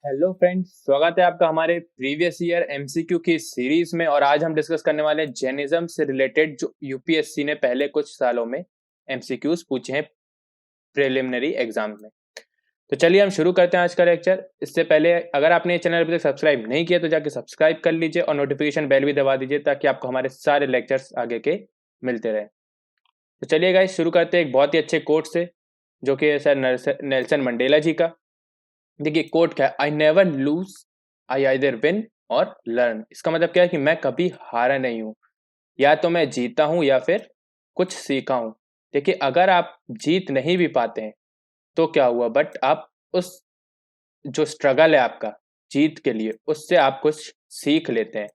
Hello friends, स्वागत है आपका हमारे प्रीवियस ईयर एमसीक्यू की सीरीज में। और आज हम डिस्कस करने वाले हैं जैनिज्म से रिलेटेड जो यूपीएससी ने पहले कुछ सालों में एमसीक्यूज पूछे हैं प्रिलिमिनरी एग्जाम में। तो चलिए हम शुरू करते हैं आज का लेक्चर। इससे पहले अगर आपने ये चैनल अभी तक सब्सक्राइब नहीं किया तो जाके सब्सक्राइब कर लीजिए और नोटिफिकेशन बेल भी दबा दीजिए ताकि आपको हमारे सारे लेक्चर्स आगे के मिलते रहे। तो चलिए गाइस शुरू करते हैं एक बहुत ही अच्छे कोट से, जो कि है सर नेल्सन मंडेला जी का। देखिए कोट क्या है, I never lose, I either win और लर्न। इसका मतलब क्या है कि मैं कभी हारा नहीं हूं, या तो मैं जीता हूं या फिर कुछ सीखा हूं। देखिए अगर आप जीत नहीं भी पाते हैं तो क्या हुआ, बट आप उस जो स्ट्रगल है आपका जीत के लिए, उससे आप कुछ सीख लेते हैं।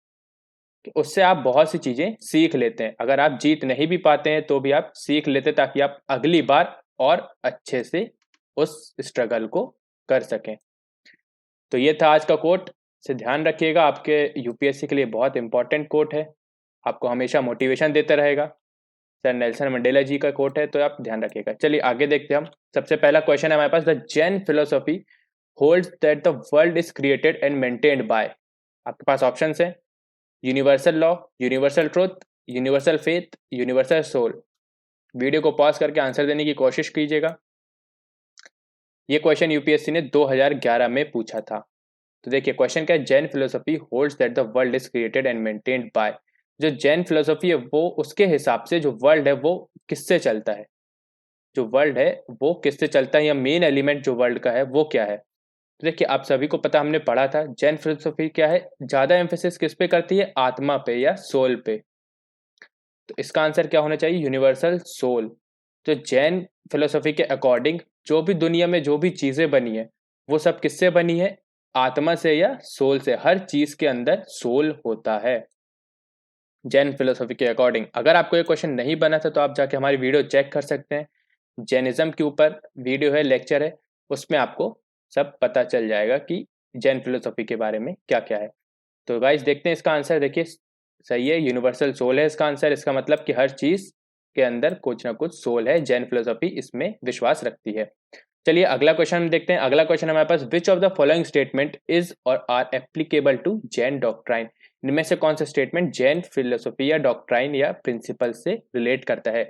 उससे आप बहुत सी चीजें सीख लेते हैं। अगर आप जीत नहीं भी पाते हैं तो भी आप सीख लेते हैं ताकि आप अगली बार और अच्छे से उस स्ट्रगल को कर सकें। तो ये था आज का कोट। से ध्यान रखिएगा, आपके यूपीएससी के लिए बहुत इंपॉर्टेंट कोट है, आपको हमेशा मोटिवेशन देता रहेगा। सर नेल्सन मंडेला जी का कोट है, तो आप ध्यान रखिएगा। चलिए आगे देखते हैं हम। सबसे पहला क्वेश्चन है हमारे पास, the Jain philosophy holds that the world is created and maintained by. आपके पास ऑप्शन है universal law, universal truth, universal faith, universal soul. Video को पॉज करके आंसर देने की कोशिश कीजिएगा। ये क्वेश्चन यूपीएससी ने 2011 में पूछा था। तो देखिए क्वेश्चन क्या है, Jain philosophy holds that the world is created and maintained bye. जो जैन फिलोसफी है वो उसके हिसाब से जो वर्ल्ड है वो किससे चलता है, जो वर्ल्ड है वो किससे चलता है, या मेन एलिमेंट जो वर्ल्ड का है वो क्या है। तो देखिए आप सभी को पता, हमने पढ़ा था जैन फिलोसफी क्या है, ज्यादा एम्फेसिस किस पे करती है, आत्मा पे या सोल पे। तो इसका आंसर क्या होना चाहिए, यूनिवर्सल सोल। तो जैन फिलोसफी के अकॉर्डिंग जो भी दुनिया में जो भी चीजें बनी है वो सब किससे बनी है, आत्मा से या सोल से। हर चीज के अंदर सोल होता है जैन फिलोसफी के अकॉर्डिंग। अगर आपको ये क्वेश्चन नहीं बना था तो आप जाके हमारी वीडियो चेक कर सकते हैं, जैनिज्म के ऊपर वीडियो है, लेक्चर है, उसमें आपको सब पता चल जाएगा कि जैन फिलोसफी के बारे में क्या क्या है। तो गाइस देखते हैं इसका आंसर। देखिए सही है, यूनिवर्सल सोल है इसका आंसर। इसका मतलब कि हर चीज के अंदर कुछ ना कुछ सोल है, जैन फिलोसफी इसमें विश्वास रखती है। चलिए अगला क्वेश्चन हम देखते हैं। अगला क्वेश्चन हमारे पास, which of the following statement is or are applicable to Jain doctrine. इनमें से कौन सा स्टेटमेंट जैन फिलोसफी या डॉक्ट्राइन या प्रिंसिपल से रिलेट करता है।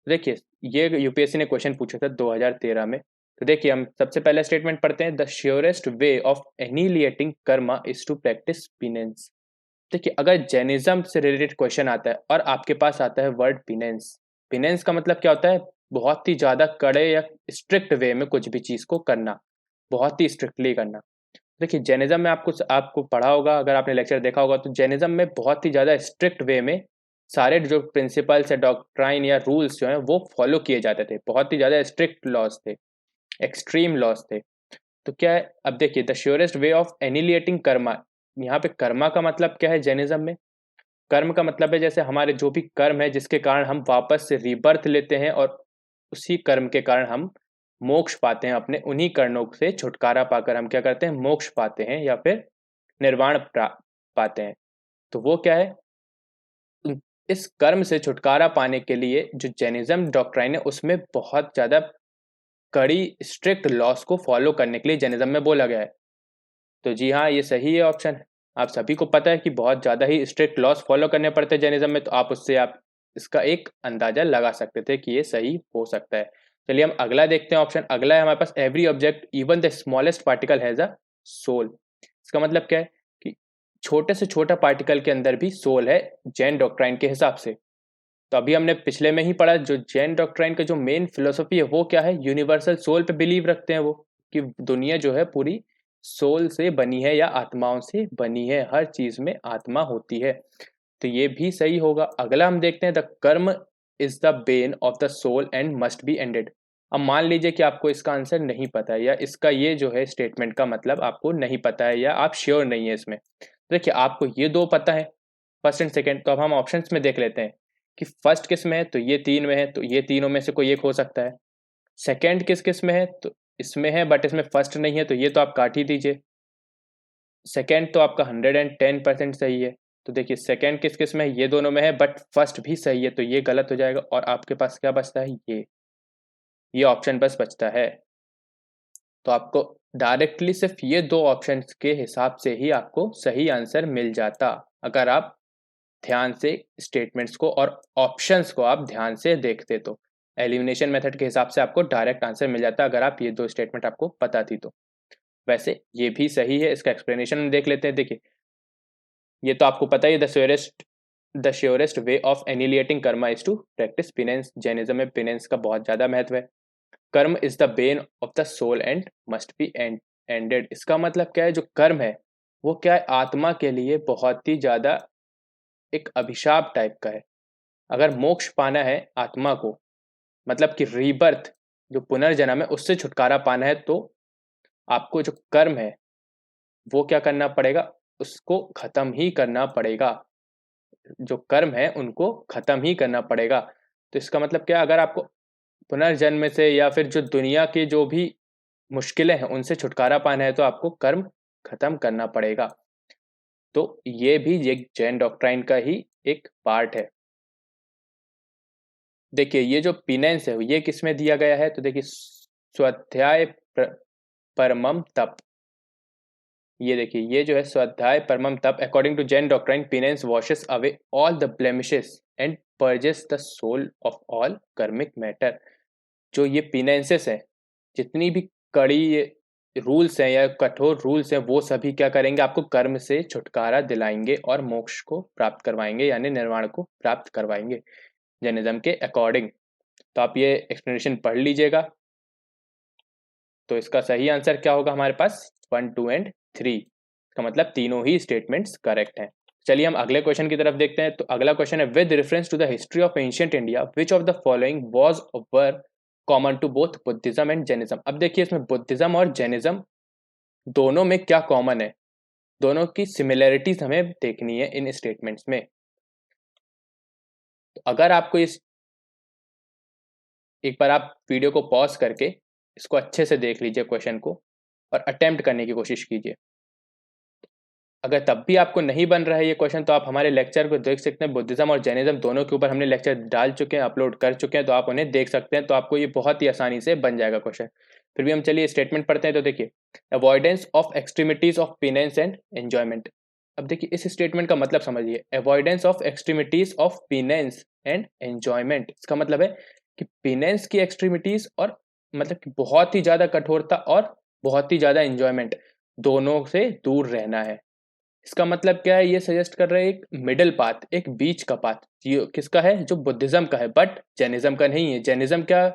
देखिए ये यूपीएससी ने क्वेश्चन पूछा था 2013 में। तो देखिए हम सबसे पहला स्टेटमेंट पढ़ते हैं, the surest way of annihilating karma is to practise penance. देखिए अगर जैनिज्म से रिलेटेड क्वेश्चन आता है और आपके पास आता है वर्ड पिनेंस, पिनेंस का मतलब क्या होता है, बहुत ही ज्यादा कड़े या स्ट्रिक्ट वे में कुछ भी चीज को करना, बहुत ही स्ट्रिक्टली करना। देखिए जैनिज्म में आपको आपको पढ़ा होगा, अगर आपने लेक्चर देखा होगा, तो जैनिज्म में बहुत ही ज्यादा स्ट्रिक्ट वे में सारे जो प्रिंसिपल्स है, डॉक्ट्राइन या रूल्स जो हैं वो फॉलो किए जाते थे। बहुत ही ज्यादा स्ट्रिक्ट लॉज थे, एक्सट्रीम लॉज थे। तो क्या है, अब देखिए the surest way of annihilating karma, यहाँ पे कर्मा का मतलब क्या है जैनिज्म में। कर्म का मतलब है जैसे हमारे जो भी कर्म है जिसके कारण हम वापस से रीबर्थ लेते हैं, और उसी कर्म के कारण हम मोक्ष पाते हैं, अपने उन्हीं कर्णों से छुटकारा पाकर हम क्या करते हैं, मोक्ष पाते हैं या फिर निर्वाण पाते हैं। तो वो क्या है, इस कर्म से छुटकारा पाने के लिए जो जैनिज्म डॉक्ट्राइन है उसमें बहुत ज्यादा कड़ी स्ट्रिक्ट लॉस को फॉलो करने के लिए जैनिज्म में बोला गया है। तो जी हाँ, ये सही है ऑप्शन। आप सभी को पता है कि बहुत ज़्यादा ही स्ट्रिक्ट लॉस फॉलो करने पड़ते हैं जैनिज्म में, तो आप उससे आप इसका एक अंदाजा लगा सकते थे कि ये सही हो सकता है। चलिए हम अगला देखते हैं ऑप्शन। अगला है हमारे पास, every object even the smallest particle has a soul. इसका मतलब क्या है कि छोटे से छोटा पार्टिकल के अंदर भी सोल है जैन डॉक्ट्राइन के हिसाब से। तो अभी हमने पिछले में ही पढ़ा, जो जैन डॉक्ट्राइन का जो मेन फिलोसफी है वो क्या है, यूनिवर्सल सोल पे बिलीव रखते हैं वो, कि दुनिया जो है पूरी सोल से बनी है या आत्माओं से बनी है, हर चीज में आत्मा होती है। तो ये भी सही होगा। अगला हम देखते हैं, the karma is the bane of the soul and must be ended. अब मान लीजिए कि आपको इसका आंसर नहीं पता है, या इसका ये जो है स्टेटमेंट का मतलब आपको नहीं पता है, या आप श्योर नहीं है इसमें। देखिए आपको ये दो पता है, फर्स्ट एंड सेकेंड। तो अब हम ऑप्शंस में देख लेते हैं कि फर्स्ट किस में है, तो ये तीन में है, तो ये तीनों में से कोई एक हो सकता है। सेकेंड किस किस में है, तो इसमें है बट इसमें फर्स्ट नहीं है, तो ये तो आप काट ही दीजिए। सेकेंड तो आपका 110% सही है। तो देखिए सेकेंड किस किस में है, ये दोनों में है बट फर्स्ट भी सही है, तो ये गलत हो जाएगा। और आपके पास क्या बचता है, ये ऑप्शन बस बचता है। तो आपको डायरेक्टली सिर्फ ये दो ऑप्शंस के हिसाब से ही आपको सही आंसर मिल जाता, अगर आप ध्यान से स्टेटमेंट्स को और ऑप्शंस को आप ध्यान से देखते तो। एलिमिनेशन मेथड के हिसाब से आपको डायरेक्ट आंसर मिल जाता अगर आप ये दो स्टेटमेंट आपको पता थी तो। वैसे ये भी सही है, इसका एक्सप्लेनेशन देख लेते हैं। देखिए, ये तो आपको पता ही, the surest way of annihilating karma is to practise penance. Jainism में पिनेंस का बहुत ज्यादा महत्व है। Karma is the bane of the soul and must be ended. इसका मतलब क्या है, जो कर्म है वो क्या है, आत्मा के लिए बहुत ही ज्यादा एक अभिशाप टाइप का है। अगर मोक्ष पाना है आत्मा को, मतलब कि रीबर्थ, जो पुनर्जन्म है, उससे छुटकारा पाना है, तो आपको जो कर्म है वो क्या करना पड़ेगा, उसको खत्म ही करना पड़ेगा। जो कर्म है उनको खत्म ही करना पड़ेगा। तो इसका मतलब क्या, अगर आपको पुनर्जन्म से या फिर जो दुनिया की जो भी मुश्किलें हैं उनसे छुटकारा पाना है तो आपको कर्म खत्म करना पड़ेगा। तो ये भी एक जैन डॉक्ट्राइन का ही एक पार्ट है। देखिए, ये जो पिनेंस है ये किस में दिया गया है, तो देखिए, स्वाध्याय परमम तप। ये देखिए, ये जो है स्वाध्याय परमम तप, according to Jain doctrine penance washes away all the blemishes and purges the soul of all karmic matter. जो ये पिनेंसेस है, जितनी भी कड़ी रूल्स हैं या कठोर रूल्स हैं, वो सभी क्या करेंगे, आपको कर्म से छुटकारा दिलाएंगे और मोक्ष को प्राप्त करवाएंगे, यानी निर्वाण को प्राप्त करवाएंगे जैनिज्म के अकॉर्डिंग। तो आप ये एक्सप्लेनेशन पढ़ लीजिएगा। तो इसका सही आंसर क्या होगा हमारे पास, 1, 2 एंड 3। इसका मतलब तीनों ही स्टेटमेंट्स करेक्ट हैं। चलिए हम अगले क्वेश्चन की तरफ देखते हैं। तो अगला क्वेश्चन है, with reference to the history of ancient India which of the following was were common to both Buddhism and Jainism. अब देखिए, इसमें बुद्धिज्म और जैनिज्म दोनों में क्या कॉमन है, दोनों की सिमिलैरिटीज हमें देखनी है इन स्टेटमेंट्स में। तो अगर आपको इस, एक बार आप वीडियो को पॉज करके इसको अच्छे से देख लीजिए क्वेश्चन को, और अटेम्प्ट करने की कोशिश कीजिए। अगर तब भी आपको नहीं बन रहा है ये क्वेश्चन, तो आप हमारे लेक्चर को देख सकते हैं। बुद्धिज्म और जैनिज्म दोनों के ऊपर हमने लेक्चर डाल चुके हैं, अपलोड कर चुके हैं, तो आप उन्हें देख सकते हैं। तो आपको ये बहुत ही आसानी से बन जाएगा क्वेश्चन। फिर भी हम चलिए स्टेटमेंट पढ़ते हैं। तो देखिए, avoidance of extremities of penance and enjoyment. अब देखिए, इस स्टेटमेंट का मतलब समझिए, avoidance of extremities of penance and enjoyment. इसका मतलब है कि पिनेंस की एक्सट्रीमिटीज और मतलब कि बहुत ही ज्यादा कठोरता और बहुत ही ज्यादा एंजॉयमेंट, दोनों से दूर रहना है। इसका मतलब क्या है, ये सजेस्ट कर रहे हैं एक मिडिल पाथ, एक बीच का पाथ। ये किसका है, जो बुद्धिज्म का है, बट जैनिज्म का नहीं है। जैनिज्म क्या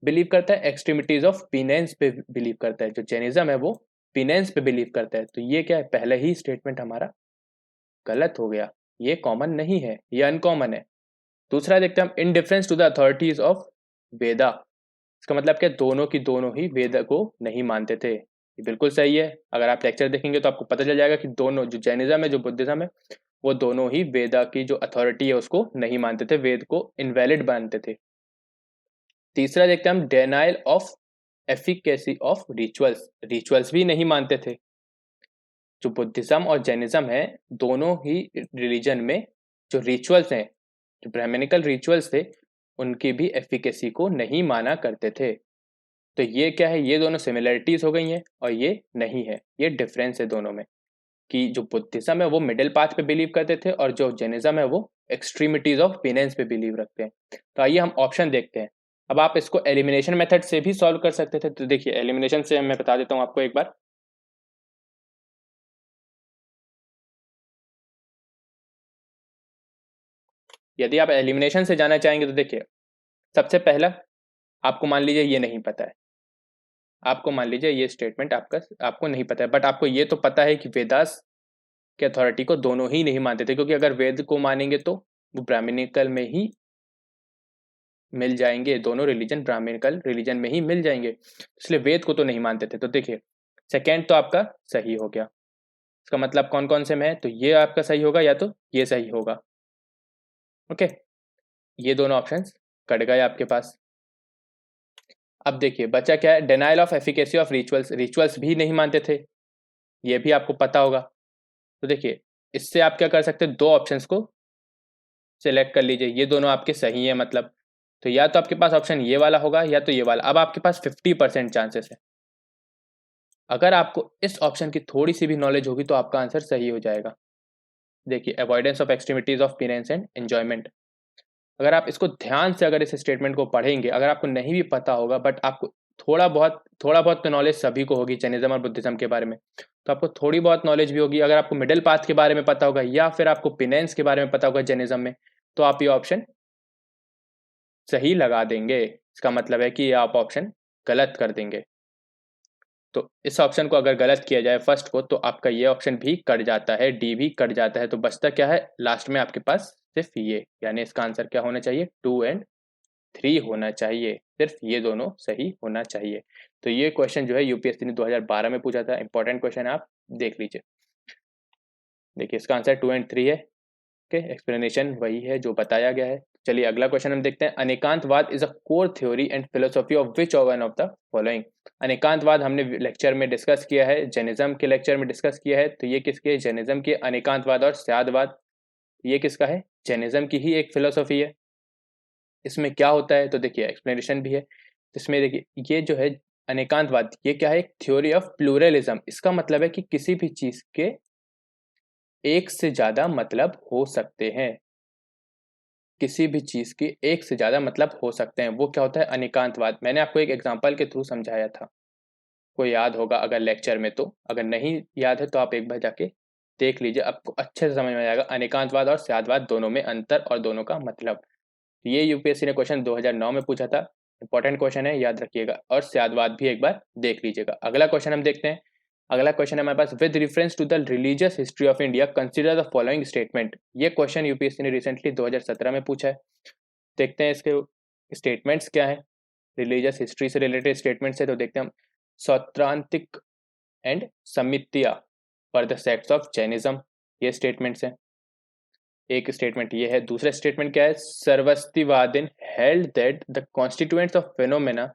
बिलीव करता है, एक्सट्रीमिटीज ऑफ पिनेंस पे बिलीव करता है। जो जैनिज्म है वो पिनेंस पे बिलीव करता है। तो ये क्या है, पहले ही स्टेटमेंट हमारा गलत हो गया, ये कॉमन नहीं है, ये अनकॉमन है। दूसरा देखते हैं हम, indifference to the authorities of Veda. इसका मतलब क्या, दोनों की दोनों ही वेद को नहीं मानते थे। ये बिल्कुल सही है। अगर आप लेक्चर देखेंगे तो आपको पता चल जाएगा कि दोनों, जो जैनिज्म है जो बुद्धिज्म है, वो दोनों ही वेदा की जो अथॉरिटी है उसको नहीं मानते थे, वेद को इनवैलिड मानते थे। तीसरा देखते हैं हम, denial of efficacy of rituals. Rituals भी नहीं मानते थे। जो बुद्धिज्म और जैनिज्म है, दोनों ही रिलीजन में जो रिचुअल्स हैं, जो ब्राह्मणिकल रिचुअल्स थे, उनकी भी एफिकेसी को नहीं माना करते थे। तो ये क्या है, ये दोनों सिमिलरिटीज हो गई हैं और ये नहीं है, ये डिफरेंस है दोनों में। कि जो बुद्धिज्म है वो मिडिल पाथ पे बिलीव करते थे और जो जैनिज्म है वो एक्सट्रीमिटीज ऑफ पिनेंस पे बिलीव रखते हैं। तो आइए हम ऑप्शन देखते हैं। अब आप इसको एलिमिनेशन मेथड से भी सॉल्व कर सकते थे। तो देखिए, एलिमिनेशन से मैं बता देता हूँ आपको एक बार। यदि आप एलिमिनेशन से जाना चाहेंगे तो देखिए, सबसे पहला, आपको मान लीजिए ये नहीं पता है, आपको मान लीजिए ये स्टेटमेंट आपका आपको नहीं पता है, बट आपको ये तो पता है कि वेदास के अथॉरिटी को दोनों ही नहीं मानते थे, क्योंकि अगर वेद को मानेंगे तो वो ब्राह्मणिकल में ही मिल जाएंगे, दोनों रिलीजन ब्राह्मणिकल रिलीजन में ही मिल जाएंगे, इसलिए वेद को तो नहीं मानते थे। तो देखिए, सेकेंड तो आपका सही हो गया। इसका मतलब कौन कौन से में है, तो ये आपका सही होगा या तो ये सही होगा। ओके, ये दोनों ऑप्शंस कट गए आपके पास। अब देखिए बचा क्या है, denial of efficacy of rituals. Rituals भी नहीं मानते थे, ये भी आपको पता होगा। तो देखिए, इससे आप क्या कर सकते हैं, दो ऑप्शंस को सिलेक्ट कर लीजिए, ये दोनों आपके सही है मतलब। तो या तो आपके पास ऑप्शन ये वाला होगा या तो ये वाला। अब आपके पास 50% चांसेस है। अगर आपको इस ऑप्शन की थोड़ी सी भी नॉलेज होगी तो आपका आंसर सही हो जाएगा। देखिए, avoidance of extremities of parents and enjoyment. अगर आप इसको ध्यान से अगर इस स्टेटमेंट को पढ़ेंगे, अगर आपको नहीं भी पता होगा बट आपको थोड़ा बहुत तो नॉलेज सभी को होगी जैनिज्म और बुद्धिज्म के बारे में, तो आपको थोड़ी बहुत नॉलेज भी होगी। अगर आपको मिडिल पाथ के बारे में पता होगा या फिर आपको पिनेंस के बारे में पता होगा जैनिज्म में, तो आप ये ऑप्शन सही लगा देंगे। इसका मतलब है कि ये आप ऑप्शन गलत कर देंगे। तो इस ऑप्शन को अगर गलत किया जाए फर्स्ट को, तो आपका ये ऑप्शन भी कट जाता है, डी भी कट जाता है। तो बचता क्या है लास्ट में आपके पास? सिर्फ ये, यानी इसका आंसर क्या होना चाहिए? 2 एंड 3 होना चाहिए। सिर्फ ये दोनों सही होना चाहिए। तो ये क्वेश्चन जो है यूपीएससी ने 2012 में पूछा था। इंपॉर्टेंट क्वेश्चन है, आप देख लीजिए। देखिए, इसका आंसर 2 एंड 3 है। ओके, एक्सप्लेनेशन वही है जो बताया गया है। चलिए अगला क्वेश्चन हम देखते हैं। Anekantavada is a core theory and philosophy of which one of the following. Anekantavada हमने लेक्चर में डिस्कस किया है, जैनिज्म के लेक्चर में डिस्कस किया है। तो ये किसके? जैनिज्म के। अनेकांतवाद और स्यादवाद, ये किसका है? जैनिज्म की ही एक फिलोसॉफी है। इसमें क्या होता है तो देखिए एक्सप्लेनेशन भी है। इसमें देखिए ये जो है अनेकांतवाद, ये क्या है? एक थ्योरी ऑफ प्लूरलिज्म। इसका मतलब है कि किसी भी चीज के एक से ज्यादा मतलब हो सकते हैं। किसी भी चीज के एक से ज्यादा मतलब हो सकते हैं, वो क्या होता है? अनेकांतवाद। मैंने आपको एक एग्जांपल के थ्रू समझाया था, को याद होगा अगर लेक्चर में, तो अगर नहीं याद है तो आप एक बार जाके देख लीजिए, आपको अच्छे से समझ में आएगा अनेकांतवाद और स्यादवाद दोनों में अंतर और दोनों का मतलब। ये यूपीएससी ने क्वेश्चन 2009 में पूछा था। इंपॉर्टेंट क्वेश्चन है, याद रखिएगा। और स्यादवाद भी एक बार देख लीजिएगा। अगला क्वेश्चन हम देखते हैं। अगला क्वेश्चन है हमारे पास, with reference to the religious history of India consider the following statement. ये क्वेश्चन यूपीएससी ने रिसेंटली 2017 में पूछा है। देखते हैं इसके स्टेटमेंट्स क्या है। रिलीजियस हिस्ट्री से रिलेटेड स्टेटमेंट्स है, तो देखते हैं हम। Sautrantika and Sammitiya for the sects of Jainism, ये स्टेटमेंट्स हैं। एक स्टेटमेंट ये है। दूसरा स्टेटमेंट क्या है? Sarvastivadin held that the constituents of phenomena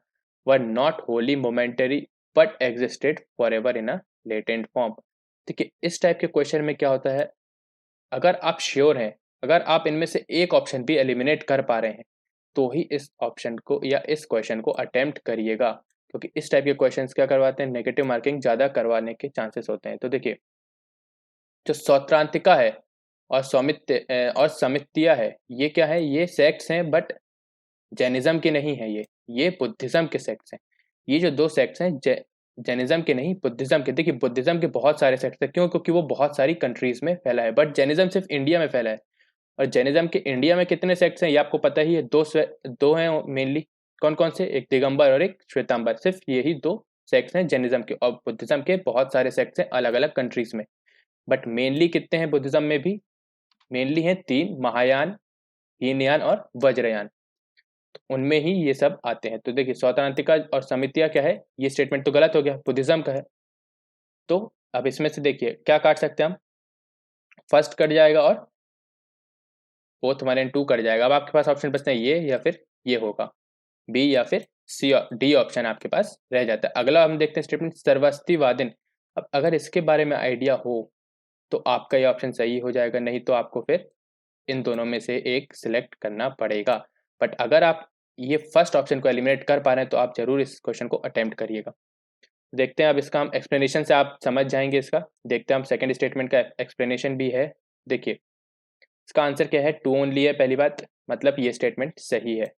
were not wholly momentary but existed forever in a latent form. देखिए, इस टाइप के क्वेश्चन में क्या होता है, अगर आप श्योर हैं, अगर आप इनमें से एक ऑप्शन भी एलिमिनेट कर पा रहे हैं, तो ही इस ऑप्शन को या इस क्वेश्चन को अटेम्प्ट करिएगा। क्योंकि इस टाइप के क्वेश्चंस क्या करवाते हैं? नेगेटिव मार्किंग ज़्यादा करवाने के चांसेस होते हैं। तो देखिए, जो सौत्रांतिका है और सौमित्य और समित्या है, ये क्या है? ये सेक्ट्स हैं बट जैनिज्म के नहीं है। ये बुद्धिज्म के सेक्ट्स हैं। ये जो दो सेक्ट्स हैं जैनिज्म के नहीं, बुद्धिज्म के। देखिए, बुद्धिज्म के बहुत सारे सेक्ट्स हैं। क्यों? क्योंकि वो बहुत सारी कंट्रीज में फैला है, बट जैनिज्म सिर्फ इंडिया में फैला है। और जैनिज्म के इंडिया में कितने सेक्ट्स हैं ये आपको पता ही है। दो हैं मेनली। कौन कौन से? एक दिगंबर और एक श्वेतांबर। सिर्फ यही दो सेक्ट्स हैं जैनिज्म के। और बुद्धिज्म के बहुत सारे सेक्ट्स हैं अलग अलग कंट्रीज में। बट मेनली कितने हैं बुद्धिज्म में भी? मेनली हैं 3, महायान, हीनयान और वज्रयान। तो उनमें ही ये सब आते हैं। तो देखिए, सौत्रांतिका और समितिया क्या है? ये स्टेटमेंट तो गलत हो गया, बुद्धिज्म का है। तो अब इसमें से देखिए क्या काट सकते हैं हम। फर्स्ट कट जाएगा और फोर्थ 1 एंड 2 कट जाएगा। अब आपके पास ऑप्शन बचते हैं ये या फिर ये होगा, बी या फिर सी। डी ऑप्शन आपके पास रह जाता है। अगला हम देखते हैं स्टेटमेंट, सर्वस्तिवादिन। अब अगर इसके बारे में आइडिया हो तो आपका ये ऑप्शन सही हो जाएगा, नहीं तो आपको फिर इन दोनों में से एक सिलेक्ट करना पड़ेगा। बट अगर आप ये फर्स्ट ऑप्शन को एलिमिनेट कर पा रहे हैं तो आप जरूर इस क्वेश्चन को अटेम्प्ट करिएगा। देखते हैं अब इसका हम एक्सप्लेनेशन से आप समझ जाएंगे इसका। देखते हैं हम सेकंड स्टेटमेंट का एक्सप्लेनेशन भी है। देखिए, इसका आंसर क्या है? 2 ओनली है। पहली बात, मतलब ये स्टेटमेंट सही है।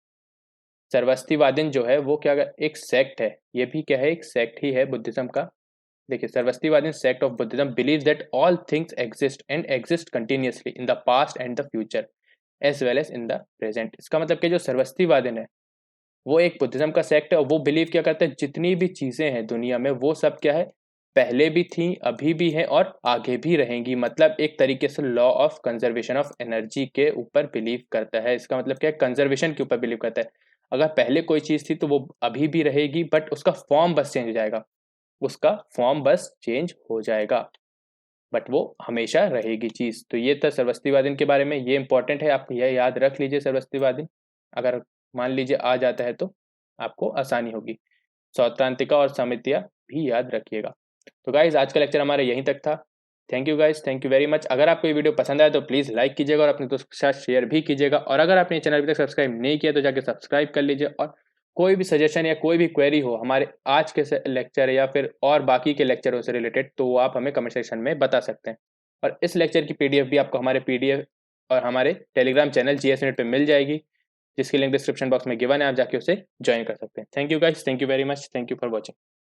सर्वस्तिवादिन जो है वो क्या एक सेक्ट है। ये भी क्या है? एक सेक्ट ही है बुद्धिज्म का। देखिए, Sarvastivadin sect of Buddhism believe that all things exist and exist continuously in the past and the future as well as in the present. इसका मतलब कि जो सर्वस्तिवादिन है वो एक बुद्धिज्म का सेक्ट है और वो बिलीव क्या करते हैं? जितनी भी चीजें हैं दुनिया में वो सब क्या है? पहले भी थी, अभी भी हैं और आगे भी रहेंगी। मतलब एक तरीके से law of conservation of energy के ऊपर बिलीव करता है। इसका मतलब क्या है? कंजर्वेशन के ऊपर बिलीव करता है। अगर पहले कोई चीज थी तो वो अभी भी रहेगी, बट उसका फॉर्म बस चेंज हो जाएगा। उसका फॉर्म बस चेंज हो जाएगा, बट वो हमेशा रहेगी चीज। तो ये था सर्वस्तिवादिन के बारे में। ये इंपॉर्टेंट है, आप यह याद रख लीजिए। सर्वस्तिवादिन अगर मान लीजिए आ जाता है तो आपको आसानी होगी। सौत्रांतिका और समितिया भी याद रखिएगा। तो गाइज, आज का लेक्चर हमारा यहीं तक था। Thank you guys, thank you very much. अगर आपको ये वीडियो पसंद आया तो प्लीज़ लाइक कीजिएगा और अपने दोस्तों के साथ शेयर भी कीजिएगा। और अगर आपने चैनल अभी तक सब्सक्राइब नहीं किया तो जाके सब्सक्राइब कर लीजिए और कोई भी सजेशन या कोई भी क्वेरी हो हमारे आज के लेक्चर या फिर और बाकी के लेक्चरों से रिलेटेड, तो वो आप हमें कमेंट सेक्शन में बता सकते हैं। और इस लेक्चर की पीडीएफ भी आपको हमारे पीडीएफ और हमारे टेलीग्राम चैनल जीएस यूनिट पे मिल जाएगी, जिसकी लिंक डिस्क्रिप्शन बॉक्स में गिवन है, आप जाके उसे ज्वाइन कर सकते हैं। Thank you guys, thank you very much, thank you for watching.